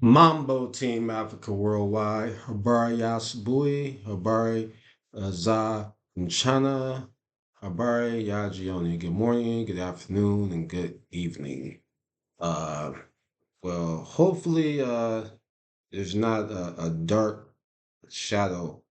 Mambo Team Africa Worldwide, Habari Yasubui, Habari Za Mchana, Habari Yajioni. Good morning, good afternoon, and good evening. Uh, hopefully, there's not a dark shadow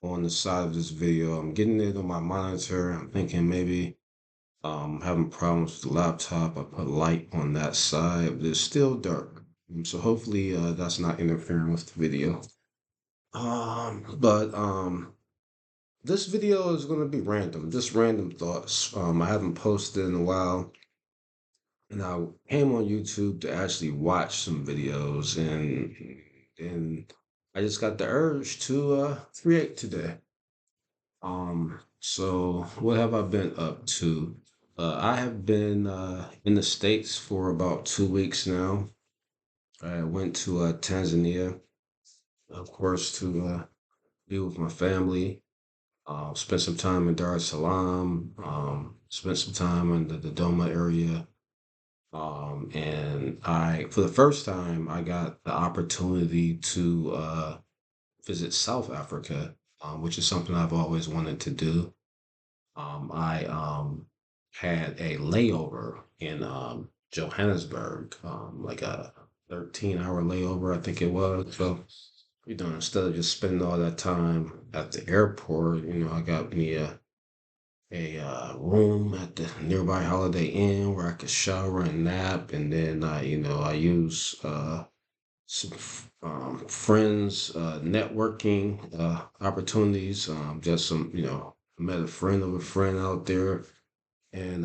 on the side of this video. I'm getting it on my monitor. I'm thinking maybe having problems with the laptop. I put light on that side, but it's still dark. So hopefully that's not interfering with the video. But this video is gonna be random, just random thoughts. I haven't posted in a while, and I came on YouTube to actually watch some videos, and I just got the urge to create today. So what have I been up to? I have been in the States for about 2 weeks now. I went to Tanzania, of course, to be with my family. Spent some time in Dar es Salaam. Spent some time in the Dodoma area. And for the first time, I got the opportunity to visit South Africa, which is something I've always wanted to do. I had a layover in Johannesburg, like a 13-hour layover, I think it was. So, instead of just spending all that time at the airport, I got me a room at the nearby Holiday Inn where I could shower and nap, and then I use some friends networking opportunities. Just some met a friend of a friend out there, and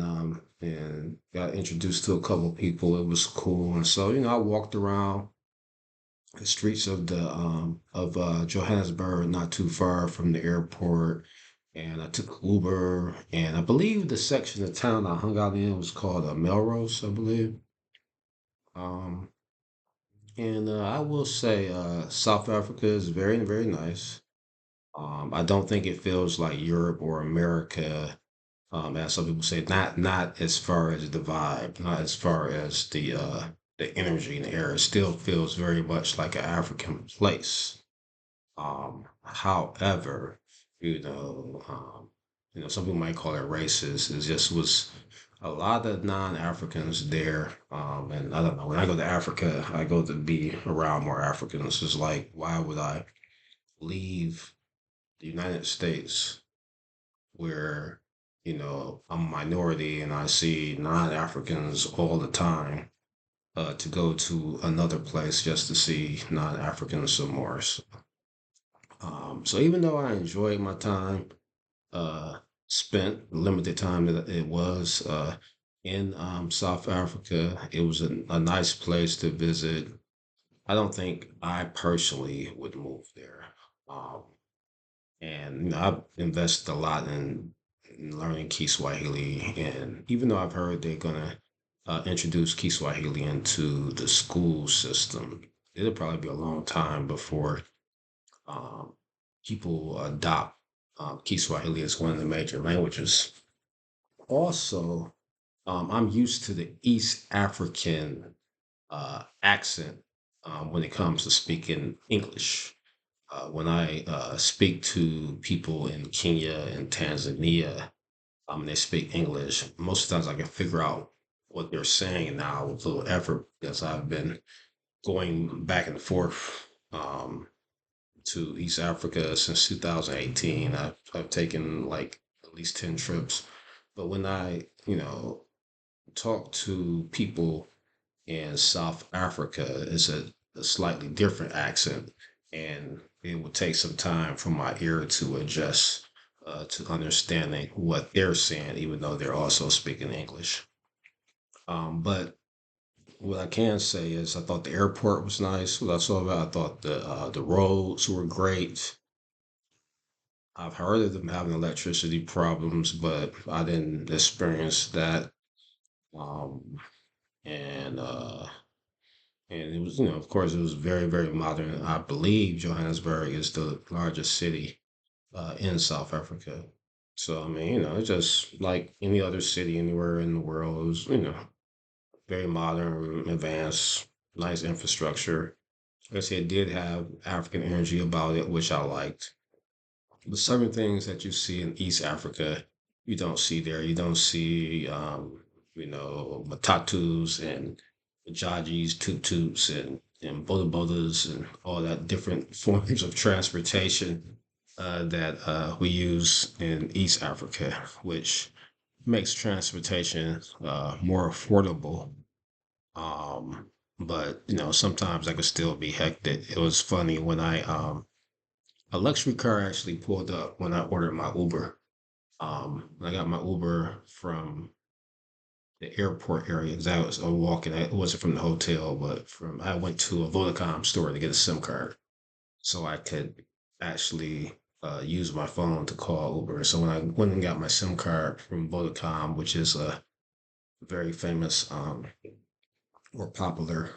got introduced to a couple people. It was cool, and so I walked around the streets of Johannesburg, not too far from the airport, and I took Uber, and I believe the section of town I hung out in was called Melrose, I believe. Um, and I will say, South Africa is very, very nice. I don't think it feels like Europe or America, as some people say. Not as far as the vibe, not as far as the energy in the air. It still feels very much like an African place. However, some people might call it racist. It just was a lot of non-Africans there. And I don't know, when I go to Africa, I go to be around more Africans. It's like, why would I leave the United States where, I'm a minority and I see non-Africans all the time, to go to another place just to see non-Africans some more. So even though I enjoyed my time, uh, spent limited time that it was in South Africa, it was a nice place to visit. I don't think I personally would move there. Um, and I've invested a lot in learning Kiswahili, and even though I've heard they're gonna introduce Kiswahili into the school system, it'll probably be a long time before um, people adopt Kiswahili as one of the major languages. Also, I'm used to the East African accent when it comes to speaking English. When I speak to people in Kenya and Tanzania, they speak English. Most of the times I can figure out what they're saying now with a little effort because I've been going back and forth to East Africa since 2018. I've taken like at least 10 trips. But when I, talk to people in South Africa, it's a slightly different accent. And it will take some time for my ear to adjust to understanding what they're saying, even though they're also speaking English. But what I can say is I thought the airport was nice. What I saw about, I thought the roads were great. I've heard of them having electricity problems, but I didn't experience that. Um, and it was, of course, it was very, very modern. I believe Johannesburg is the largest city in South Africa. So I mean, it's just like any other city anywhere in the world. It was, very modern, advanced, nice infrastructure. Like I said, it did have African energy about it, which I liked. But certain things that you see in East Africa, you don't see there. You don't see, matatus and jajis, tutus, and boda bodas, and all that different forms of transportation that we use in East Africa, which makes transportation more affordable. But sometimes I could still be hectic. It was funny when a luxury car actually pulled up when I ordered my Uber. I got my Uber from the airport area because I was walking. It wasn't from the hotel, but from I went to a Vodacom store to get a SIM card so I could actually use my phone to call Uber. So when I went and got my SIM card from Vodacom, which is a very famous or popular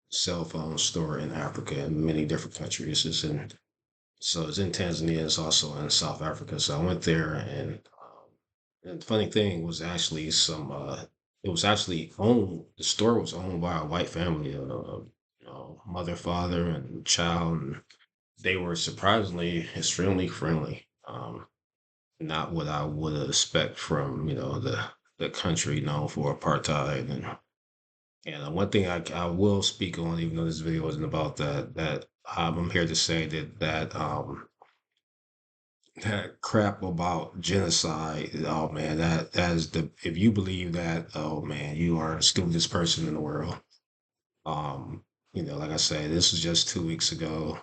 cell phone store in Africa and many different countries, so it's in Tanzania. It's also in South Africa. So I went there, and the funny thing was actually it was actually owned. The store was owned by a white family, mother, father, and child. And they were surprisingly extremely friendly. Not what I would expect from the country known for apartheid. And one thing I will speak on, even though this video isn't about that, I'm here to say that crap about genocide. Oh man, that is the if you believe that, oh man, you are the stupidest person in the world. Um, like I said, this was just 2 weeks ago.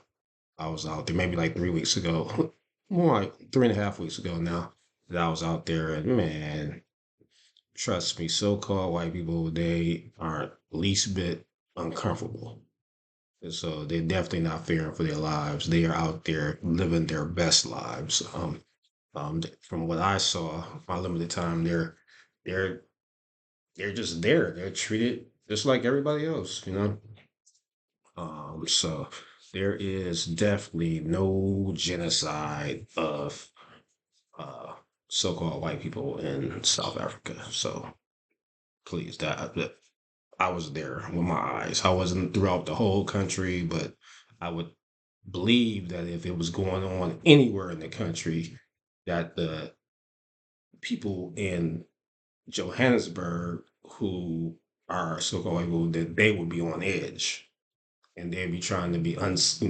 I was out there, maybe like 3 weeks ago, more like 3.5 weeks ago now, that I was out there, and man, trust me, so-called white people, they aren't least bit uncomfortable. And so they're definitely not fearing for their lives. They are out there living their best lives. From what I saw, my limited time, they're they're just there. They're treated just like everybody else. So there is definitely no genocide of uh, so-called white people in South Africa. So please, that I was there with my eyes. I wasn't throughout the whole country, but I would believe that if it was going on anywhere in the country, that the people in Johannesburg who are so-called white people, that they would be on edge and they'd be trying to be those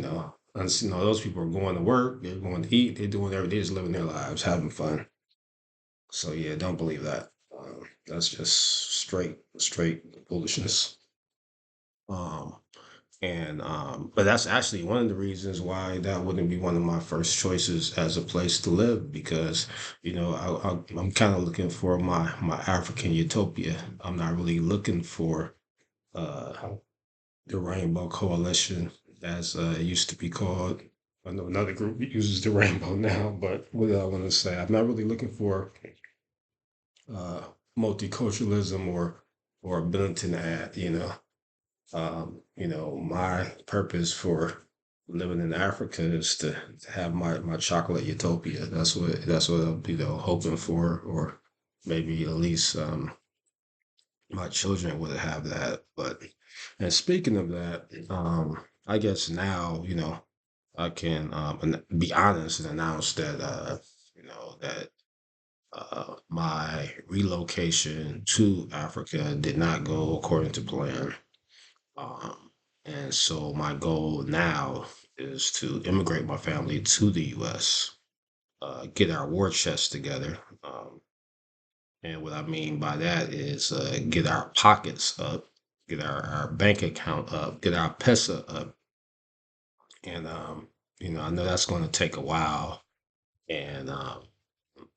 people are going to work, they're going to eat, they're doing everything, they're just living their lives, having fun. So yeah, don't believe that. That's just straight foolishness. Um, but that's actually one of the reasons why that wouldn't be one of my first choices as a place to live, because I'm kind of looking for my African utopia. I'm not really looking for uh, the Rainbow Coalition, as it used to be called. I know another group uses the rainbow now, but what do I want to say? I'm not really looking for uh, multiculturalism or a Benetton ad. My purpose for living in Africa is to have my chocolate utopia. That's what I'm hoping for, or maybe at least my children would have that. But and speaking of that, I guess now I can be honest and announce that my relocation to Africa did not go according to plan. Um, and so my goal now is to immigrate my family to the U.S., get our war chest together. And what I mean by that is get our pockets up, get our bank account up, get our pesa up. And, I know that's going to take a while. And I'm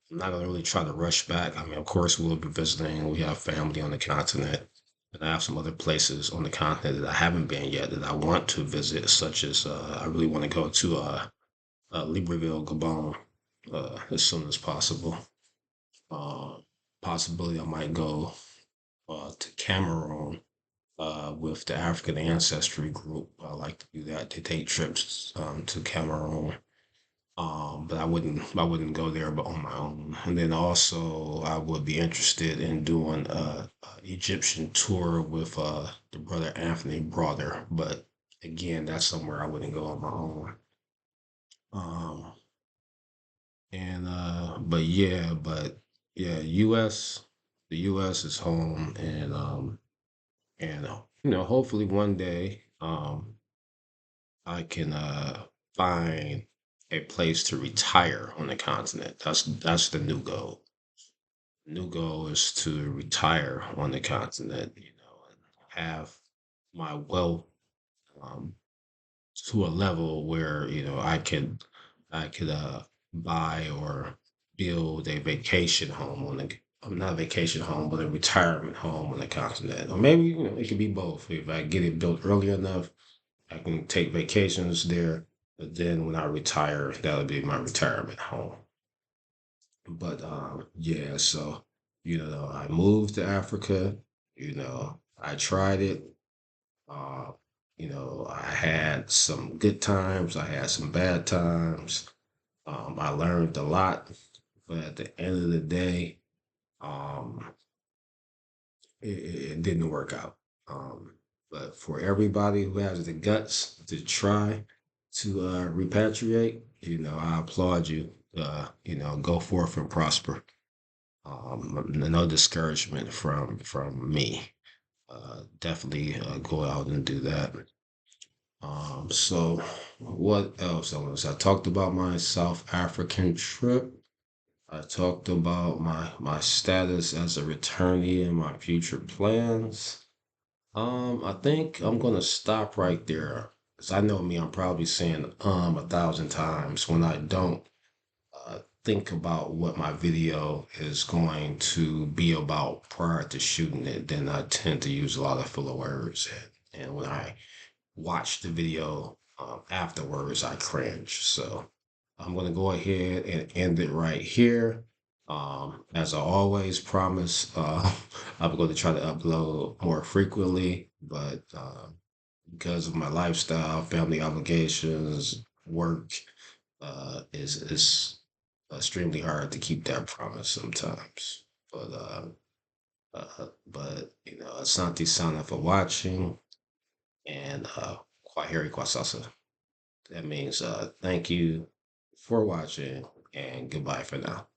not going to really try to rush back. I mean, of course, we'll be visiting. We have family on the continent. And I have some other places on the continent that I haven't been yet that I want to visit, such as I really want to go to Libreville, Gabon, as soon as possible. Uh, Possibility I might go to Cameroon with the African Ancestry Group. I like to do that, to take trips to Cameroon. But I wouldn't go there but on my own. And then also I would be interested in doing a Egyptian tour with the brother Anthony Brother, but again, that's somewhere I wouldn't go on my own. Um, but yeah, yeah, US, the US is home, and hopefully one day, I can find a place to retire on the continent. That's the new goal. New goal is to retire on the continent, and have my wealth um, to a level where I could buy or build a vacation home not a vacation home, but a retirement home on the continent. Or maybe, it could be both. If I get it built early enough, I can take vacations there. But then when I retire, that'll be my retirement home. But yeah, so I moved to Africa. I tried it. Uh, I had some good times. I had some bad times. I learned a lot, but at the end of the day, um, it didn't work out. Um, but for everybody who has the guts to try to repatriate, I applaud you. Go forth and prosper. No discouragement from me. Definitely go out and do that. So what else? I talked about my South African trip. I talked about my status as a returnee and my future plans. I think I'm gonna stop right there. 'Cause I know me, I'm probably saying 1,000 times when I don't think about what my video is going to be about prior to shooting it. Then I tend to use a lot of filler words, and when I watch the video afterwards, I cringe. So I'm going to go ahead and end it right here. As I always promise, I'm going to try to upload more frequently, but because of my lifestyle, family obligations, work, is extremely hard to keep that promise sometimes. But Asante Sana for watching, and Kwaheri Kwasasa. That means thank you for watching, and goodbye for now.